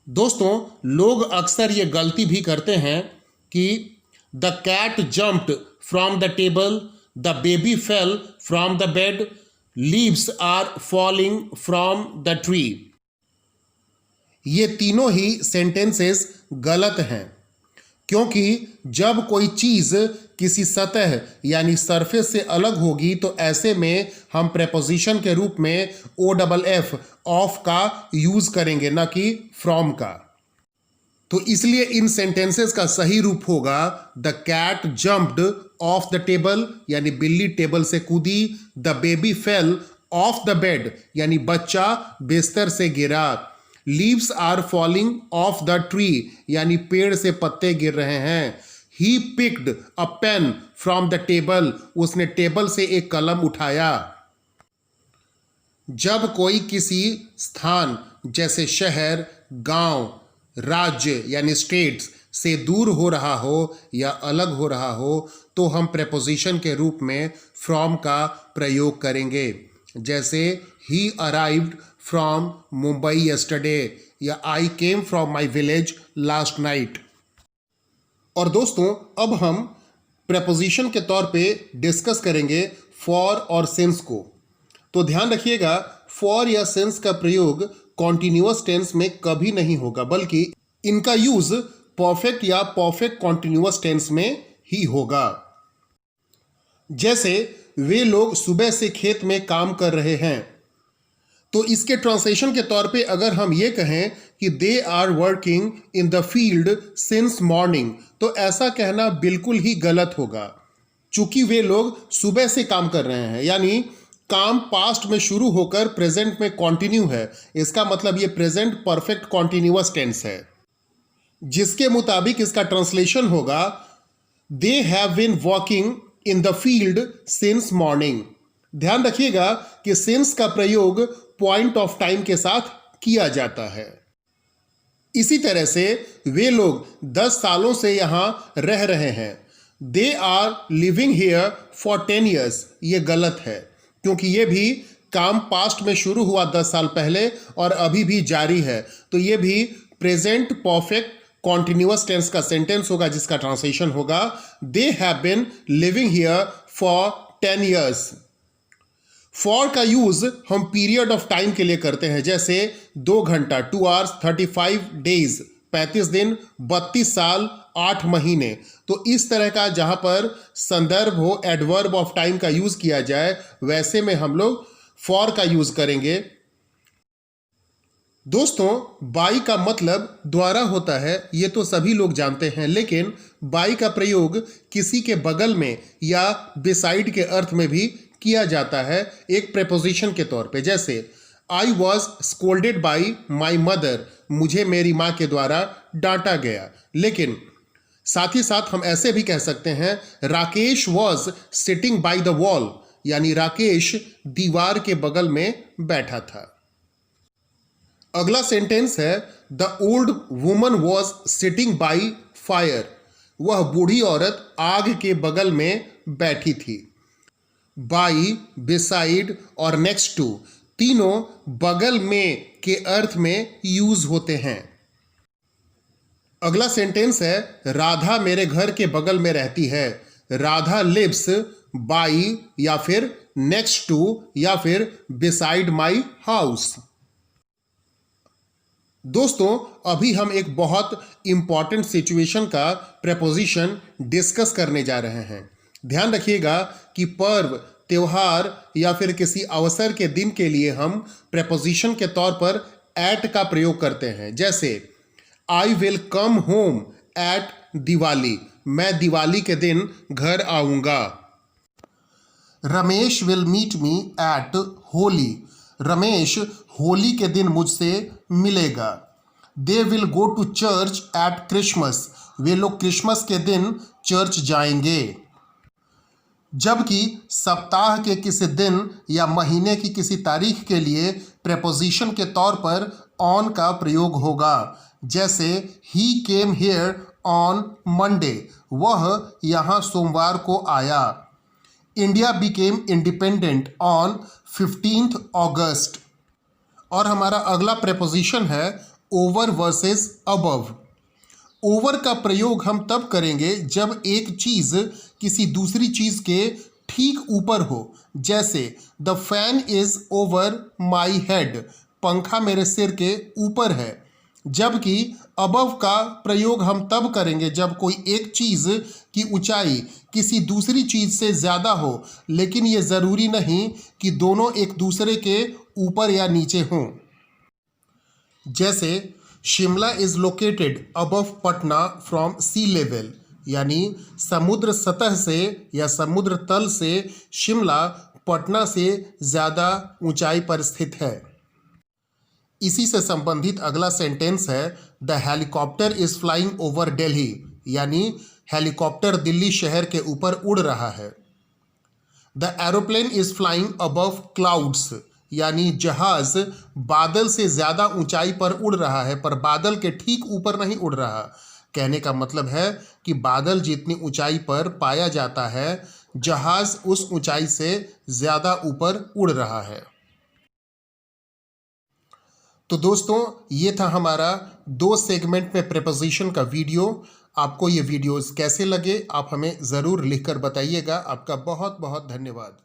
दोस्तों, लोग अक्सर ये गलती भी करते हैं कि the cat jumped from the table, the baby fell from the bed, leaves are falling from the tree. ये तीनों ही सेंटेंसेस गलत हैं, क्योंकि जब कोई चीज़ किसी सतह यानी सरफेस से अलग होगी तो ऐसे में हम प्रेपोजिशन के रूप में ओ डबल एफ ऑफ का यूज करेंगे, ना कि फ्रॉम का। तो इसलिए इन सेंटेंसेस का सही रूप होगा the cat jumped off the table यानी बिल्ली टेबल से कूदी, the baby fell off the bed यानी बच्चा बिस्तर से गिरा, leaves are falling off the tree यानी पेड़ से पत्ते गिर रहे हैं, he picked a pen from the table उसने टेबल से एक कलम उठाया। जब कोई किसी स्थान जैसे शहर, गांव, राज्य यानी स्टेट्स से दूर हो रहा हो या अलग हो रहा हो तो हम प्रेपोजिशन के रूप में फ्रॉम का प्रयोग करेंगे। जैसे ही अराइव्ड फ्रॉम मुंबई यस्टरडे या I came from my village last night. और दोस्तों, अब हम प्रेपोजिशन के तौर पे डिस्कस करेंगे फॉर और सिंस को। तो ध्यान रखिएगा, फॉर या सिंस का प्रयोग कॉन्टिन्यूअस टेंस में कभी नहीं होगा, बल्कि इनका यूज परफेक्ट या परफेक्ट कॉन्टिन्यूअस टेंस में ही होगा। जैसे वे लोग सुबह से खेत में काम कर रहे हैं, तो इसके ट्रांसलेशन के तौर पे अगर हम ये कहें कि they are working in the field since morning, तो ऐसा कहना बिल्कुल ही गलत होगा, चूंकि वे लोग सुबह से काम कर रहे हैं, यानी काम पास्ट में शुरू होकर प्रेजेंट में कंटिन्यू है। इसका मतलब ये प्रेजेंट परफेक्ट कॉन्टिन्यूअस टेंस है, जिसके मुताबिक इसका ट्रांसलेशन होगा they have been walking in the field since morning. ध्यान रखिएगा कि सिंस का प्रयोग पॉइंट ऑफ टाइम के साथ किया जाता है। इसी तरह से वे लोग 10 सालों से यहां रह रहे हैं, they are living here for 10 years. ये गलत है, क्योंकि ये भी काम पास्ट में शुरू हुआ 10 साल पहले और अभी भी जारी है, तो ये भी प्रेजेंट परफेक्ट कॉन्टिन्यूअस टेंस का सेंटेंस होगा, जिसका ट्रांसलेशन होगा they have been living here for 10 years. For का यूज हम पीरियड ऑफ टाइम के लिए करते हैं, जैसे 2 घंटा 2 आवर्स 35 डेज 35 दिन 32 साल 8 महीने। तो इस तरह का जहां पर संदर्भ हो, एडवर्ब ऑफ टाइम का यूज किया जाए, वैसे में हम लोग फॉर का यूज करेंगे। दोस्तों, बाई का मतलब द्वारा होता है, ये तो सभी लोग जानते हैं, लेकिन बाई का प्रयोग किसी के बगल में या बिसाइड के अर्थ में भी किया जाता है, एक प्रेपोजिशन के तौर पे। जैसे I was scolded by my mother, मुझे मेरी माँ के द्वारा डांटा गया। लेकिन साथ ही साथ हम ऐसे भी कह सकते हैं Rakesh was sitting by the wall, यानी राकेश दीवार के बगल में बैठा था। अगला सेंटेंस है the old woman was sitting by fire, वह बूढ़ी औरत आग के बगल में बैठी थी। बाई, बिसाइड और नेक्स्ट टू तीनों बगल में के अर्थ में यूज होते हैं। अगला सेंटेंस है राधा मेरे घर के बगल में रहती है, राधा लिव्स बाई या फिर नेक्स्ट टू या फिर बिसाइड माई हाउस। दोस्तों, अभी हम एक बहुत इंपॉर्टेंट सिचुएशन का प्रेपोजिशन डिस्कस करने जा रहे हैं। ध्यान रखिएगा कि पर्व, त्योहार या फिर किसी अवसर के दिन के लिए हम प्रेपोजिशन के तौर पर एट का प्रयोग करते हैं। जैसे I will come home at Diwali, मैं दिवाली के दिन घर आऊंगा। Ramesh will meet me at Holi, Ramesh Holi के दिन मुझसे मिलेगा। They will go to church at Christmas, वे लोग क्रिसमस के दिन चर्च जाएंगे। जबकि सप्ताह के किसी दिन या महीने की किसी तारीख के लिए प्रेपोजिशन के तौर पर ऑन का प्रयोग होगा। जैसे ही केम हियर ऑन मंडे, वह यहाँ सोमवार को आया। India became independent on 15th अगस्त। और हमारा अगला प्रेपोजिशन है ओवर वर्सेस अबव। ओवर का प्रयोग हम तब करेंगे जब एक चीज़ किसी दूसरी चीज़ के ठीक ऊपर हो। जैसे the fan is over my head, पंखा मेरे सिर के ऊपर है। जबकि अबव का प्रयोग हम तब करेंगे जब कोई एक चीज़ की ऊंचाई किसी दूसरी चीज़ से ज़्यादा हो, लेकिन ये ज़रूरी नहीं कि दोनों एक दूसरे के ऊपर या नीचे हों। जैसे Shimla is located above Patna from sea level, यानी समुद्र सतह से या समुद्र तल से शिमला पटना से ज़्यादा ऊंचाई पर स्थित है। इसी से संबंधित अगला सेंटेंस है the helicopter is flying over Delhi, यानी हेलीकॉप्टर दिल्ली शहर के ऊपर उड़ रहा है। The aeroplane is flying above clouds, यानी जहाज बादल से ज़्यादा ऊंचाई पर उड़ रहा है, पर बादल के ठीक ऊपर नहीं उड़ रहा। कहने का मतलब है कि बादल जितनी ऊंचाई पर पाया जाता है, जहाज उस ऊंचाई से ज़्यादा ऊपर उड़ रहा है। तो दोस्तों, ये था हमारा 2 सेगमेंट में प्रीपोजिशन का वीडियो। आपको ये वीडियोस कैसे लगे आप हमें ज़रूर लिखकर बताइएगा। आपका बहुत बहुत धन्यवाद।